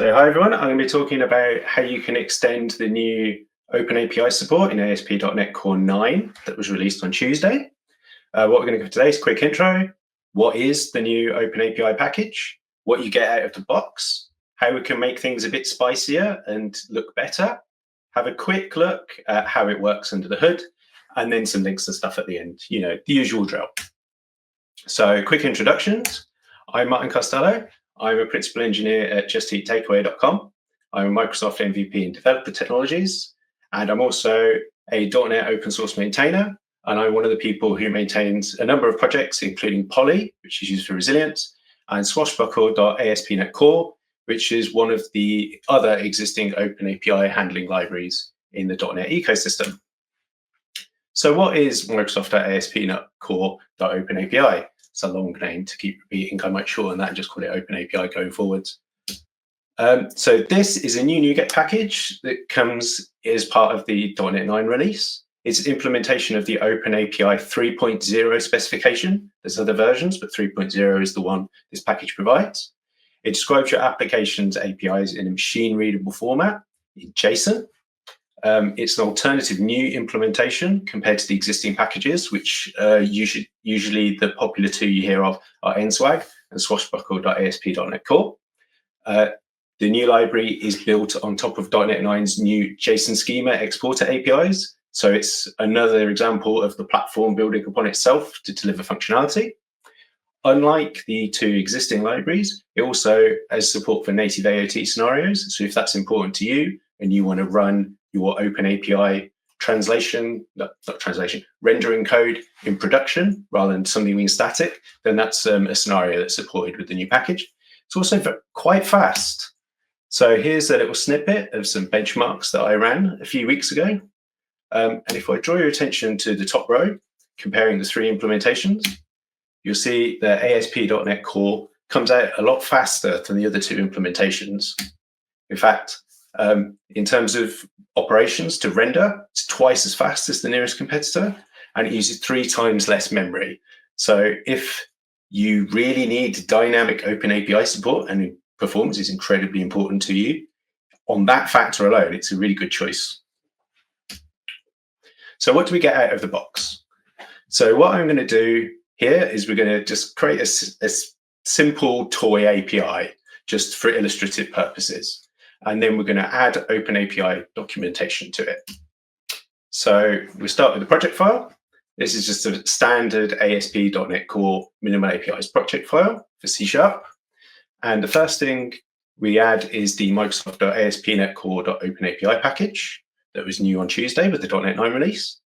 So hi everyone, I'm going to be talking about how you can extend the new OpenAPI support in ASP.NET Core 9 that was released on Tuesday. What we're going to go today is a quick intro. What is the new OpenAPI package? What you get out of the box? How we can make things a bit spicier and look better? Have a quick look at how it works under the hood, and then some links and stuff at the end. You know, the usual drill. So quick introductions. I'm Martin Costello. I'm a principal engineer at JustEatTakeaway.com. I'm a Microsoft MVP in developer technologies, and I'm also a .NET open source maintainer. And I'm one of the people who maintains a number of projects, including Poly, which is used for resilience, and Swashbuckle.AspNetCore, which is one of the other existing OpenAPI handling libraries in the .NET ecosystem. So what is Microsoft.AspNetCore.OpenAPI? It's a long name to keep repeating. I might shorten that and just call it OpenAPI going forwards. So this is a new NuGet package that comes as part of the .NET 9 release. It's implementation of the OpenAPI 3.0 specification. There's other versions, but 3.0 is the one this package provides. It describes your application's APIs in a machine-readable format in JSON. It's an alternative new implementation compared to the existing packages, which usually the popular two you hear of are nswag and Swashbuckle.ASP.NET Core. The new library is built on top of .NET 9's new JSON schema exporter APIs. So it's another example of the platform building upon itself to deliver functionality. Unlike the two existing libraries, it also has support for native AOT scenarios. So if that's important to you and you want to run your OpenAPI rendering code in production rather than something being static, then that's a scenario that's supported with the new package. It's also quite fast. So here's a little snippet of some benchmarks that I ran a few weeks ago. And if I draw your attention to the top row, comparing the three implementations, you'll see that ASP.NET Core comes out a lot faster than the other two implementations. In fact, in terms of operations to render, it's twice as fast as the nearest competitor, and it uses 3 times less memory. So if you really need dynamic OpenAPI support and performance is incredibly important to you, on that factor alone, it's a really good choice. So what do we get out of the box? So what I'm going to do here is we're going to just create a simple toy API just for illustrative purposes. And then we're going to add OpenAPI documentation to it. So we'll start with the project file. This is just a standard ASP.NET Core minimal APIs project file for C#. And the first thing we add is the Microsoft.AspNetCore.OpenAPI package that was new on Tuesday with the .NET 9 release.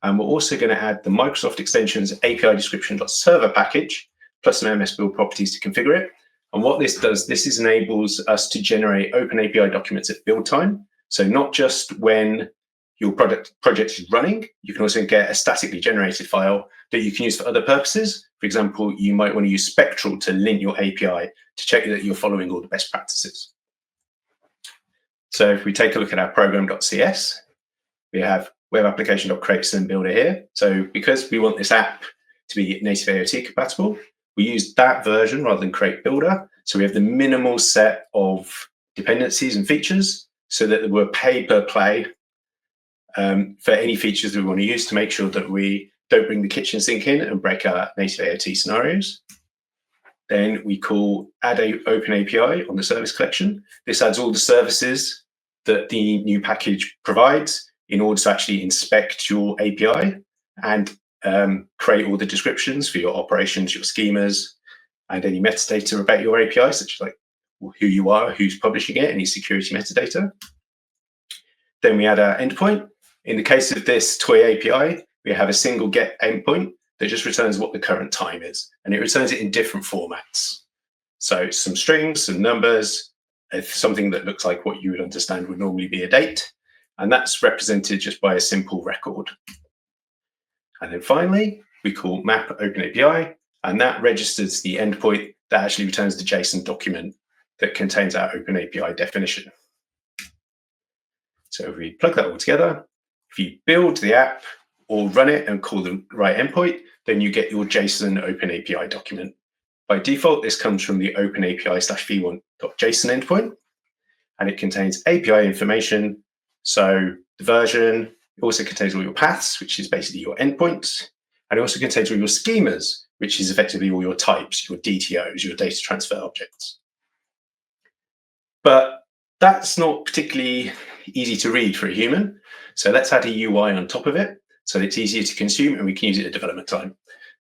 And we're also going to add the Microsoft Extensions API description.server package, plus some MS Build properties to configure it. And what this does, this enables us to generate OpenAPI documents at build time. So not just when your project is running, you can also get a statically generated file that you can use for other purposes. For example, you might want to use Spectral to link your API to check that you're following all the best practices. So if we take a look at our program.cs, we have web application.create_builder here. So because we want this app to be native AOT compatible, we use that version rather than create builder. So we have the minimal set of dependencies and features so that we're pay per play for any features that we want to use to make sure that we don't bring the kitchen sink in and break our native AOT scenarios. Then we call add a OpenAPI on the service collection. This adds all the services that the new package provides in order to actually inspect your API and create all the descriptions for your operations, your schemas, and any metadata about your API, such as like who you are, who's publishing it, any security metadata. Then we add our endpoint. In the case of this toy API, we have a single get endpoint that just returns what the current time is, and it returns it in different formats. So some strings, some numbers, something that looks like what you would understand would normally be a date, and that's represented just by a simple record. And then finally, we call map OpenAPI, and that registers the endpoint that actually returns the JSON document that contains our OpenAPI definition. So if we plug that all together, if you build the app or run it and call the right endpoint, then you get your JSON OpenAPI document. By default, this comes from the OpenAPI/v1.json endpoint. and it contains API information. So the version, it also contains all your paths, which is basically your endpoints, and it also contains all your schemas, which is effectively all your types, your DTOs, your data transfer objects. But that's not particularly easy to read for a human. So let's add a UI on top of it so that it's easier to consume and we can use it at development time.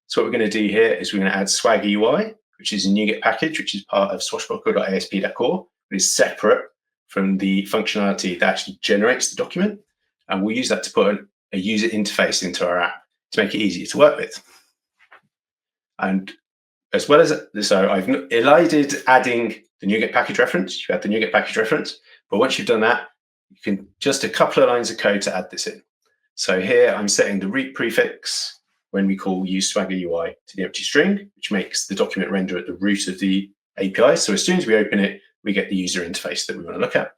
So what we're going to do here is we're going to add Swagger UI, which is a NuGet package, which is part of Swashbuckle.AspNetCore, but is separate from the functionality that actually generates the document. And we'll use that to put a user interface into our app to make it easier to work with. And as well as, so I've elided adding the NuGet package reference. You add the NuGet package reference, but once you've done that, you can just a couple of lines of code to add this in. So here I'm setting the root prefix when we call use Swagger UI to the empty string, which makes the document render at the root of the API. So as soon as we open it, we get the user interface that we want to look at.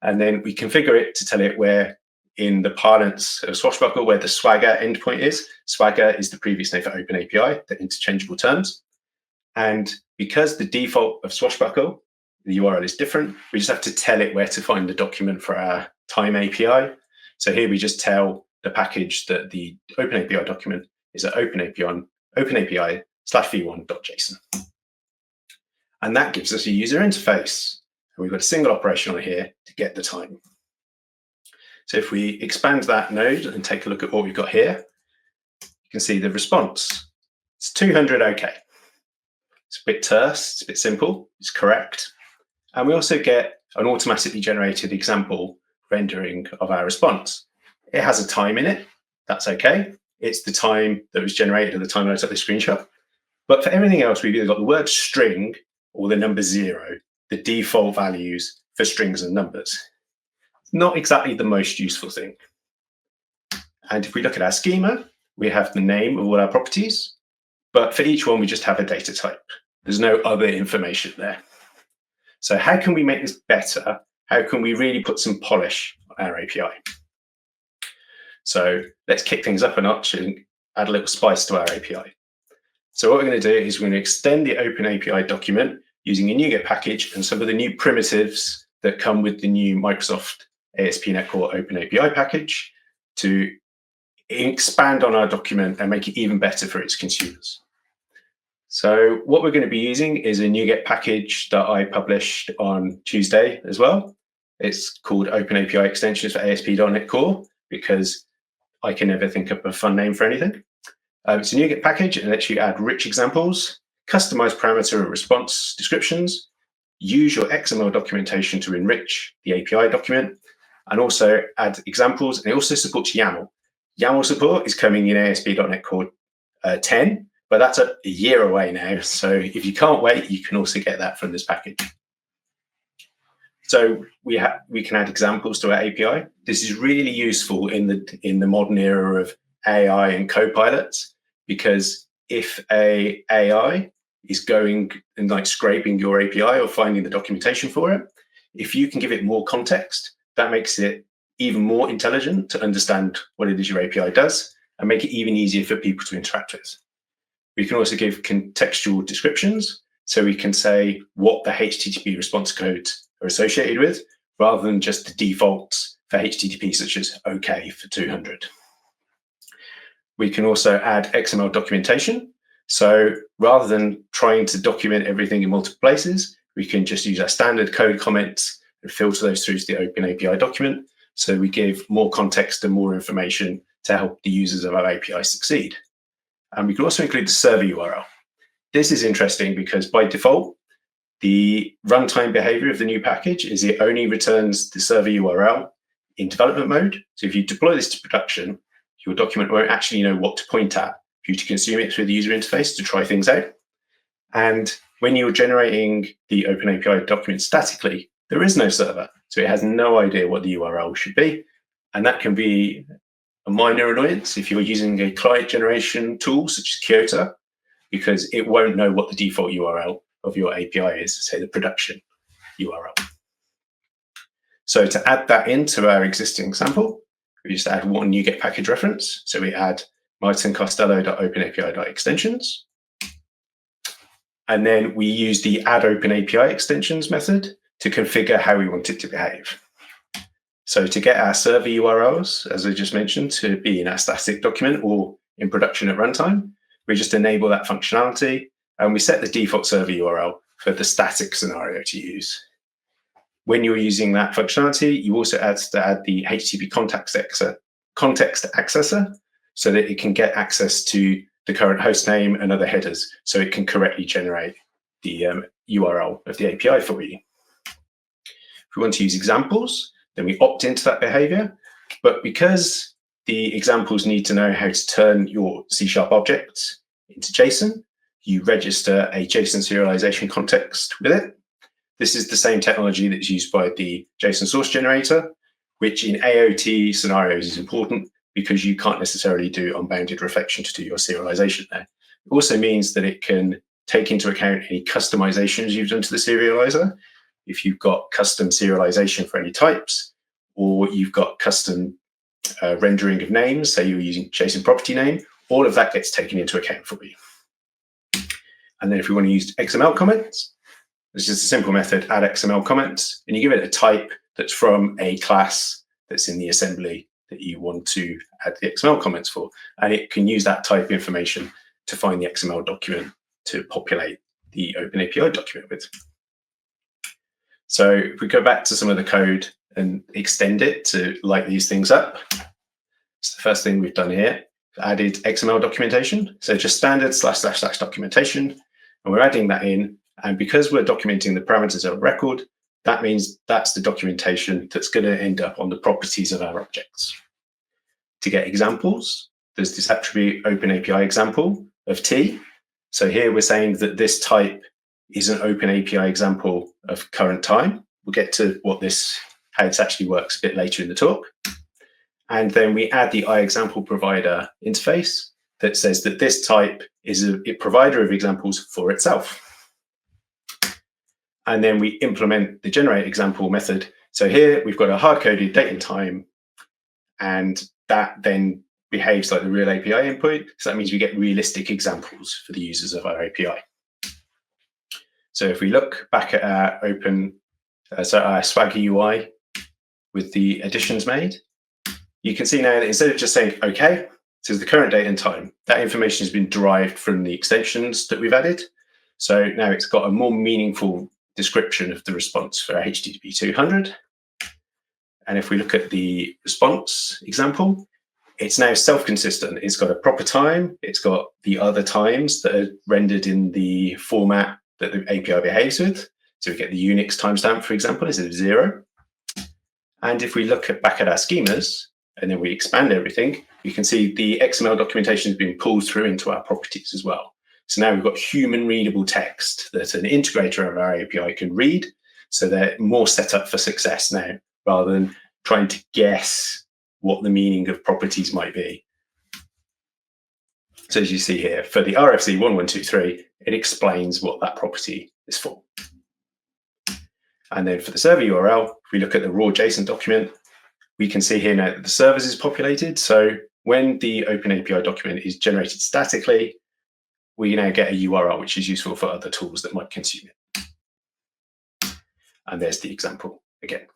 And then we configure it to tell it where, in the parlance of Swashbuckle, where the Swagger endpoint is. Swagger is the previous name for OpenAPI, they're interchangeable terms. And because the default of Swashbuckle, the URL is different, we just have to tell it where to find the document for our time API. So here we just tell the package that the OpenAPI document is at OpenAPI/v1.json. And that gives us a user interface. And we've got a single operation on here to get the time. So if we expand that node and take a look at what we've got here, you can see the response. It's 200 OK. It's a bit terse, it's a bit simple, it's correct. And we also get an automatically generated example rendering of our response. It has a time in it, that's okay. It's the time that was generated at the time I took the screenshot. But for everything else, we've either got the word string or the number 0, the default values for strings and numbers. Not exactly the most useful thing. And if we look at our schema, we have the name of all our properties, but for each one, we just have a data type. There's no other information there. So how can we make this better? How can we really put some polish on our API? So let's kick things up a notch and add a little spice to our API. So what we're going to do is we're going to extend the OpenAPI document using a NuGet package and some of the new primitives that come with the new Microsoft.AspNetCore OpenAPI package to expand on our document and make it even better for its consumers. So what we're going to be using is a NuGet package that I published on Tuesday as well. It's called OpenAPI Extensions for ASP.NET Core because I can never think of a fun name for anything. It's a NuGet package and lets you add rich examples, customize parameter and response descriptions, use your XML documentation to enrich the API document, and also add examples. And it also supports YAML. YAML support is coming in ASP.NET Core 10, but that's a year away now. So if you can't wait, you can also get that from this package. So we can add examples to our API. This is really useful in the modern era of AI and copilots, because if a AI is going and like scraping your API or finding the documentation for it, if you can give it more context, that makes it even more intelligent to understand what it is your API does and make it even easier for people to interact with. We can also give contextual descriptions. So we can say what the HTTP response codes are associated with, rather than just the defaults for HTTP, such as OK for 200. We can also add XML documentation. So rather than trying to document everything in multiple places, we can just use our standard code comments and filter those through to the OpenAPI document. So we give more context and more information to help the users of our API succeed. And we can also include the server URL. This is interesting because by default, the runtime behavior of the new package is it only returns the server URL in development mode. So if you deploy this to production, your document won't actually know what to point at for you to consume it through the user interface to try things out. And when you're generating the OpenAPI document statically, there is no server. So it has no idea what the URL should be. And that can be a minor annoyance if you're using a client generation tool such as Kyoto, because it won't know what the default URL of your API is, say the production URL. So to add that into our existing example, we just add one NuGet package reference. So we add martincostello.openapi.extensions. And then we use the add OpenAPI extensions method to configure how we want it to behave. So to get our server URLs, as I just mentioned, to be in our static document or in production at runtime, we just enable that functionality and we set the default server URL for the static scenario to use. When you're using that functionality, you also add the HTTP context accessor so that it can get access to the current host name and other headers so it can correctly generate the URL of the API for you. If we want to use examples, then we opt into that behavior. But because the examples need to know how to turn your C# objects into JSON, you register a JSON serialization context with it. This is the same technology that's used by the JSON source generator, which in AOT scenarios is important because you can't necessarily do unbounded reflection to do your serialization there. It also means that it can take into account any customizations you've done to the serializer. If you've got custom serialization for any types, or you've got custom rendering of names, say you're using JSON property name, all of that gets taken into account for you. And then if we want to use XML comments, it's just a simple method, add XML comments, and you give it a type that's from a class that's in the assembly that you want to add the XML comments for. And it can use that type information to find the XML document to populate the OpenAPI document with. So if we go back to some of the code and extend it to light these things up, it's the first thing we've done here, added XML documentation. So just standard // documentation, and we're adding that in. And because we're documenting the parameters of a record, that means that's the documentation that's going to end up on the properties of our objects. To get examples, there's this attribute OpenAPI example of T. So here we're saying that this type is an OpenAPI example of current time. We'll get to how this actually works a bit later in the talk. And then we add the iExample provider interface that says that this type is a provider of examples for itself. And then we implement the generate example method. So here we've got a hard-coded date and time, and that then behaves like the real API input. So that means we get realistic examples for the users of our API. So if we look back at our our Swagger UI with the additions made, you can see now that instead of just saying, okay, it says the current date and time, that information has been derived from the extensions that we've added. So now it's got a more meaningful description of the response for our HTTP 200. And if we look at the response example, it's now self-consistent. It's got a proper time. It's got the other times that are rendered in the format that the API behaves with. So we get the Unix timestamp, for example, instead of 0. And if we look back at our schemas, and then we expand everything, you can see the XML documentation has been pulled through into our properties as well. So now we've got human readable text that an integrator of our API can read. So they're more set up for success now, rather than trying to guess what the meaning of properties might be. So as you see here, for the RFC 1123, it explains what that property is for. And then for the server URL, if we look at the raw JSON document, we can see here now that the servers is populated. So when the OpenAPI document is generated statically, we now get a URL, which is useful for other tools that might consume it. And there's the example again.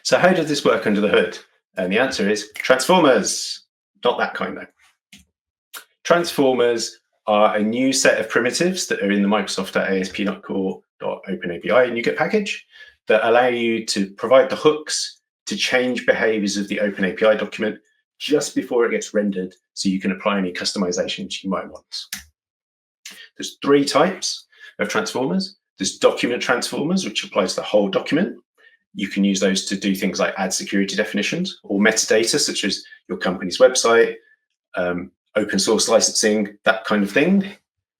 So how does this work under the hood? And the answer is transformers. Not that kind though. Transformers are a new set of primitives that are in the Microsoft.AspNetCore.OpenApi NuGet package that allow you to provide the hooks to change behaviors of the OpenAPI document just before it gets rendered, so you can apply any customizations you might want. There's 3 types of transformers. There's document transformers, which applies to the whole document. You can use those to do things like add security definitions or metadata, such as your company's website, open source licensing, that kind of thing.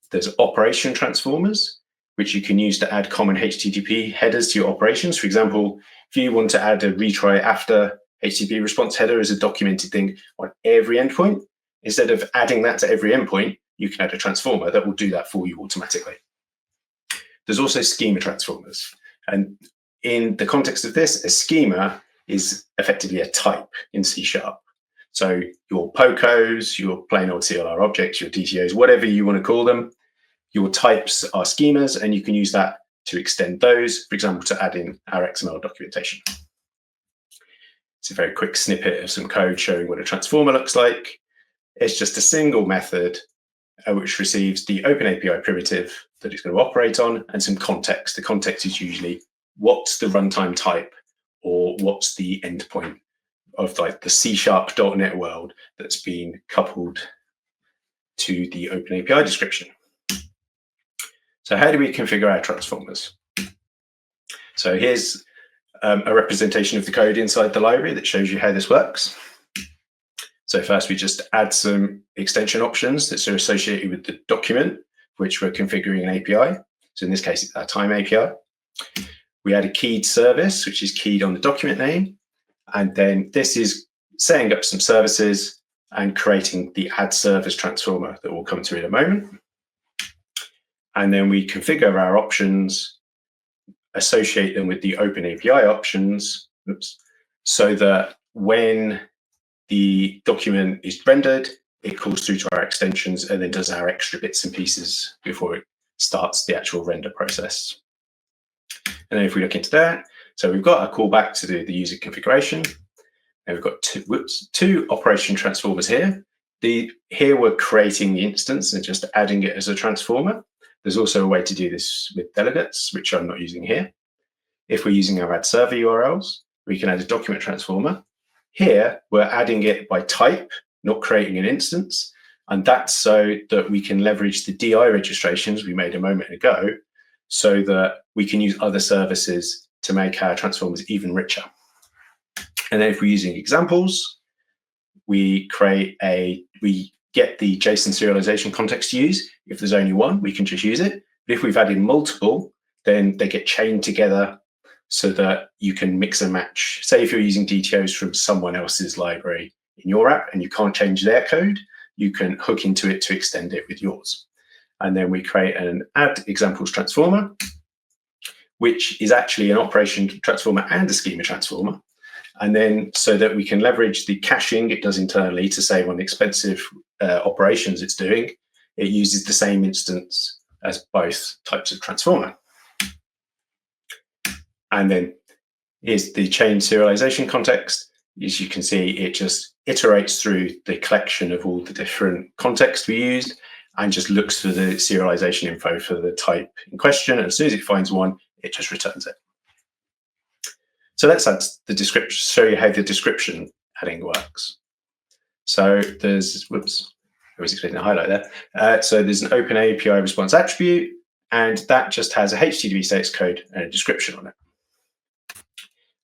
There's operation transformers, which you can use to add common HTTP headers to your operations. For example, if you want to add a retry after HTTP response header as a documented thing on every endpoint, instead of adding that to every endpoint, you can add a transformer that will do that for you automatically. There's also schema transformers. And in the context of this, a schema is effectively a type in C#. So your POCOs, your plain old CLR objects, your DTOs, whatever you want to call them, your types are schemas, and you can use that to extend those, for example, to add in our XML documentation. It's a very quick snippet of some code showing what a transformer looks like. It's just a single method which receives the OpenAPI primitive that it's going to operate on and some context. The context is usually what's the runtime type or what's the endpoint of like the C#.NET world that's been coupled to the OpenAPI description. So how do we configure our transformers? So here's a representation of the code inside the library that shows you how this works. So first we just add some extension options that are associated with the document, which we're configuring an API. So in this case, it's our time API. We add a keyed service, which is keyed on the document name. And then this is setting up some services and creating the add service transformer that we'll come to in a moment. And then we configure our options, associate them with the OpenAPI options, so that when the document is rendered, it calls through to our extensions and then does our extra bits and pieces before it starts the actual render process. And then if we look into that, so we've got a callback to do the user configuration. And we've got two operation transformers here. Here we're creating the instance and just adding it as a transformer. There's also a way to do this with delegates, which I'm not using here. If we're using our add server URLs, we can add a document transformer. Here, we're adding it by type, not creating an instance. And that's so that we can leverage the DI registrations we made a moment ago so that we can use other services to make our transformers even richer. And then if we're using examples, we get the JSON serialization context to use. If there's only one, we can just use it. But if we've added multiple, then they get chained together so that you can mix and match. Say if you're using DTOs from someone else's library in your app and you can't change their code, you can hook into it to extend it with yours. And then we create an add examples transformer, which is actually an operation transformer and a schema transformer. And then so that we can leverage the caching it does internally to save on the expensive operations it's doing, it uses the same instance as both types of transformer. And then here's the chain serialization context. As you can see, it just iterates through the collection of all the different contexts we used and just looks for the serialization info for the type in question. And as soon as it finds one, it just returns it. So let's add the description, show you how the description adding works. So there's, whoops, I was expecting a highlight there. So there's an OpenAPI response attribute, and that just has a HTTP status code and a description on it.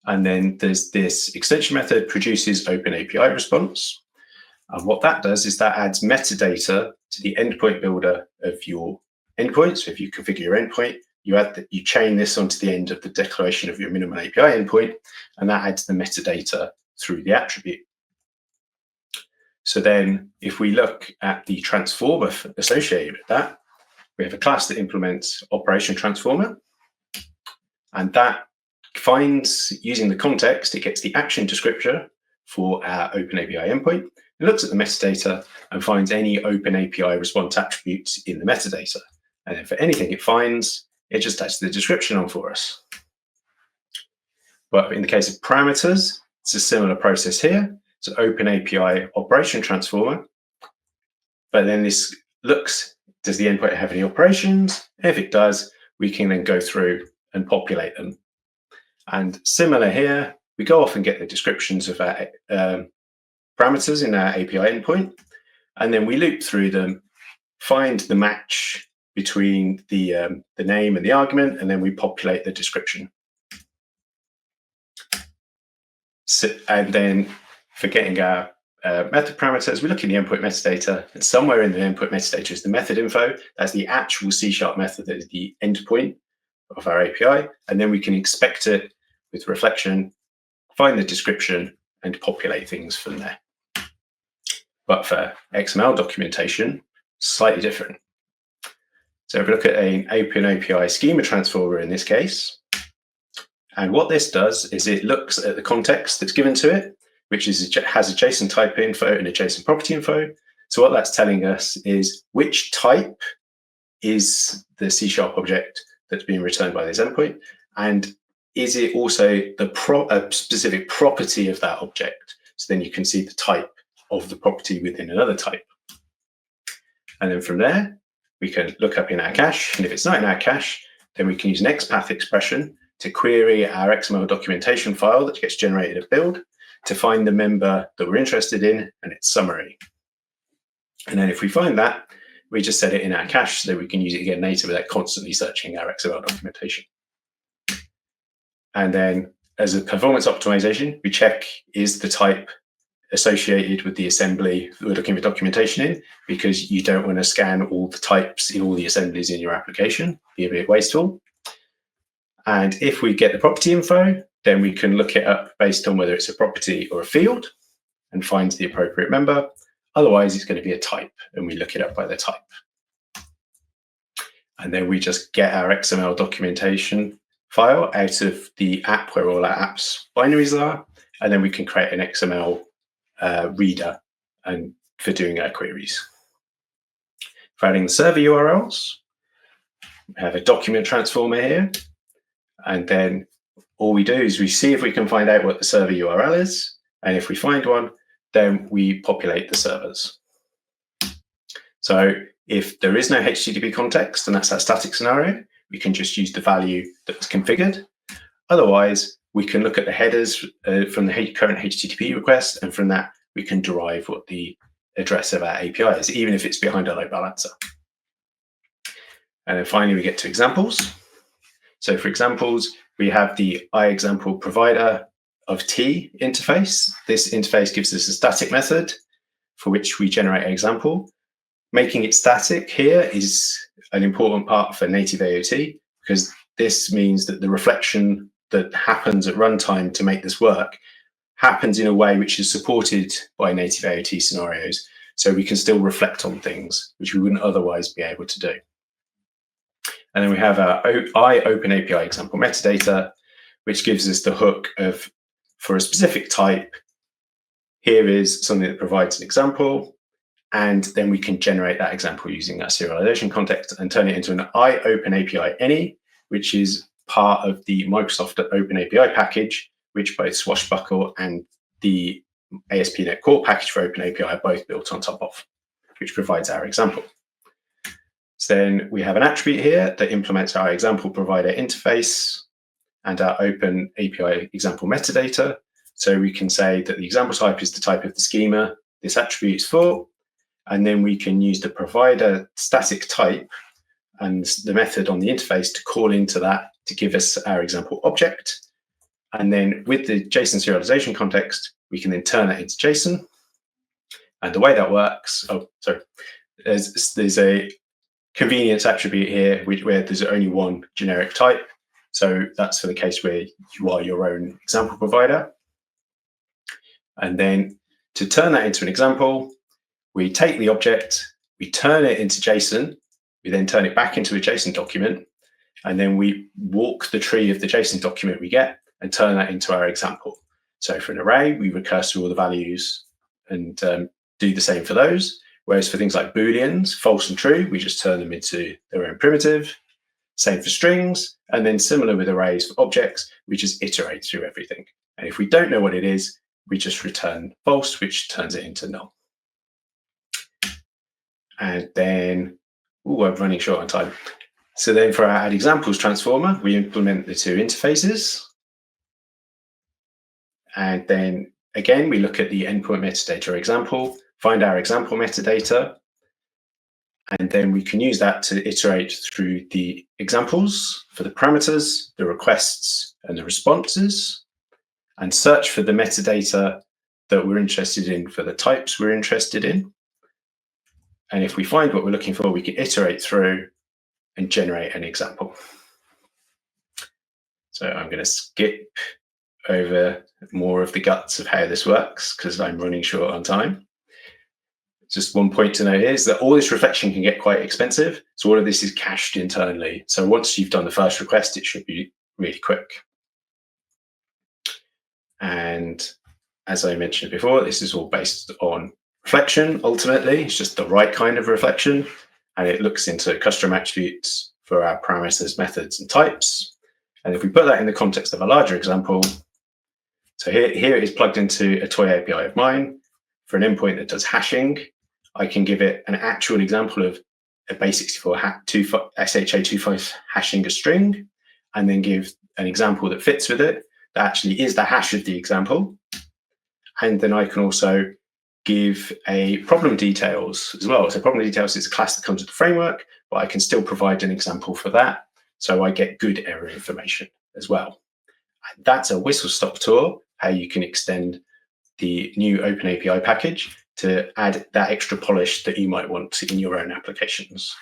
And then there's this extension method produces OpenAPI response. And what that does is that adds metadata to the endpoint builder of your endpoint. So if you configure your endpoint, you chain this onto the end of the declaration of your minimum API endpoint, and that adds the metadata through the attribute. So then if we look at the transformer associated with that, we have a class that implements operation transformer, and that finds, using the context, it gets the action descriptor for our OpenAPI endpoint. It looks at the metadata and finds any OpenAPI response attributes in the metadata. And then for anything it finds, it just adds the description on for us. But in the case of parameters, it's a similar process here. So OpenAPI operation transformer. But then this looks, does the endpoint have any operations? If it does, we can then go through and populate them. And similar here, we go off and get the descriptions of our parameters in our API endpoint, and then we loop through them, find the match between the name and the argument, and then we populate the description. So, and then for getting our method parameters, we look in the endpoint metadata, and somewhere in the endpoint metadata is the method info. That's the actual C# method that is the endpoint of our API, and then we can expect it with reflection, find the description, and populate things from there. But for XML documentation, slightly different. So if we look at an OpenAPI schema transformer in this case, and what this does is it looks at the context that's given to it, which has a JSON type info and a JSON property info. So what that's telling us is which type is the C# object that's being returned by this endpoint, and is it also a specific property of that object? So then you can see the type of the property within another type. And then from there, we can look up in our cache, and if it's not in our cache, then we can use an XPath expression to query our XML documentation file that gets generated at build to find the member that we're interested in and its summary. And then if we find that, we just set it in our cache so that we can use it again later without constantly searching our XML documentation. And then as a performance optimization, we check is the type associated with the assembly we're looking for documentation in, because you don't want to scan all the types in all the assemblies in your application, be a bit wasteful. And if we get the property info, then we can look it up based on whether it's a property or a field and find the appropriate member. Otherwise, it's going to be a type, and we look it up by the type. And then we just get our XML documentation file out of the app where all our apps binaries are, and then we can create an XML reader and for doing our queries. For adding the server URLs, we have a document transformer here, and then all we do is we see if we can find out what the server URL is, and if we find one, then we populate the servers. So if there is no HTTP context, and that's our static scenario, we can just use the value that's configured. Otherwise, we can look at the headers from the current HTTP request, and from that, we can derive what the address of our API is, even if it's behind a load balancer. And then finally, we get to examples. So for examples, we have the iExample provider of T interface. This interface gives us a static method for which we generate an example. Making it static here is an important part for native AOT, because this means that the reflection that happens at runtime to make this work happens in a way which is supported by native AOT scenarios. So we can still reflect on things which we wouldn't otherwise be able to do. And then we have our OpenAPI example metadata, which gives us the hook of, for a specific type, here is something that provides an example, and then we can generate that example using that serialization context and turn it into an OpenAPI any, which is part of the Microsoft.AspNetCore package, which both Swashbuckle and the AspNetCore package for OpenAPI are both built on top of, which provides our example. So then we have an attribute here that implements our example provider interface and our OpenAPI example metadata. So we can say that the example type is the type of the schema this attribute is for, and then we can use the provider static type and the method on the interface to call into that to give us our example object. And then with the JSON serialization context, we can then turn that into JSON. And the way that works, there's a convenience attribute here where there's only one generic type. So that's for the case where you are your own example provider. And then to turn that into an example, we take the object, we turn it into JSON, we then turn it back into a JSON document, and then we walk the tree of the JSON document we get and turn that into our example. So for an array, we recurse through all the values and do the same for those. Whereas for things like Booleans, false and true, we just turn them into their own primitive. Same for strings. And then similar with arrays for objects, we just iterate through everything. And if we don't know what it is, we just return false, which turns it into null. And then, I'm running short on time. So then for our add examples transformer, we implement the two interfaces. And then again, we look at the endpoint metadata example, find our example metadata, and then we can use that to iterate through the examples for the parameters, the requests, and the responses, and search for the metadata that we're interested in for the types we're interested in. And if we find what we're looking for, we can iterate through and generate an example. So I'm going to skip over more of the guts of how this works because I'm running short on time. Just one point to note is that all this reflection can get quite expensive. So all of this is cached internally. So once you've done the first request, it should be really quick. And as I mentioned before, this is all based on reflection. Ultimately, it's just the right kind of reflection. And it looks into custom attributes for our parameters, methods, and types. And if we put that in the context of a larger example, so here it is plugged into a toy API of mine for an endpoint that does hashing. I can give it an actual example of a base64 SHA-25 hashing a string, and then give an example that fits with it, that actually is the hash of the example. And then I can also give a problem details as well. So problem details is a class that comes with the framework, but I can still provide an example for that. So I get good error information as well. And that's a whistle-stop tour, how you can extend the new OpenAPI package to add that extra polish that you might want in your own applications.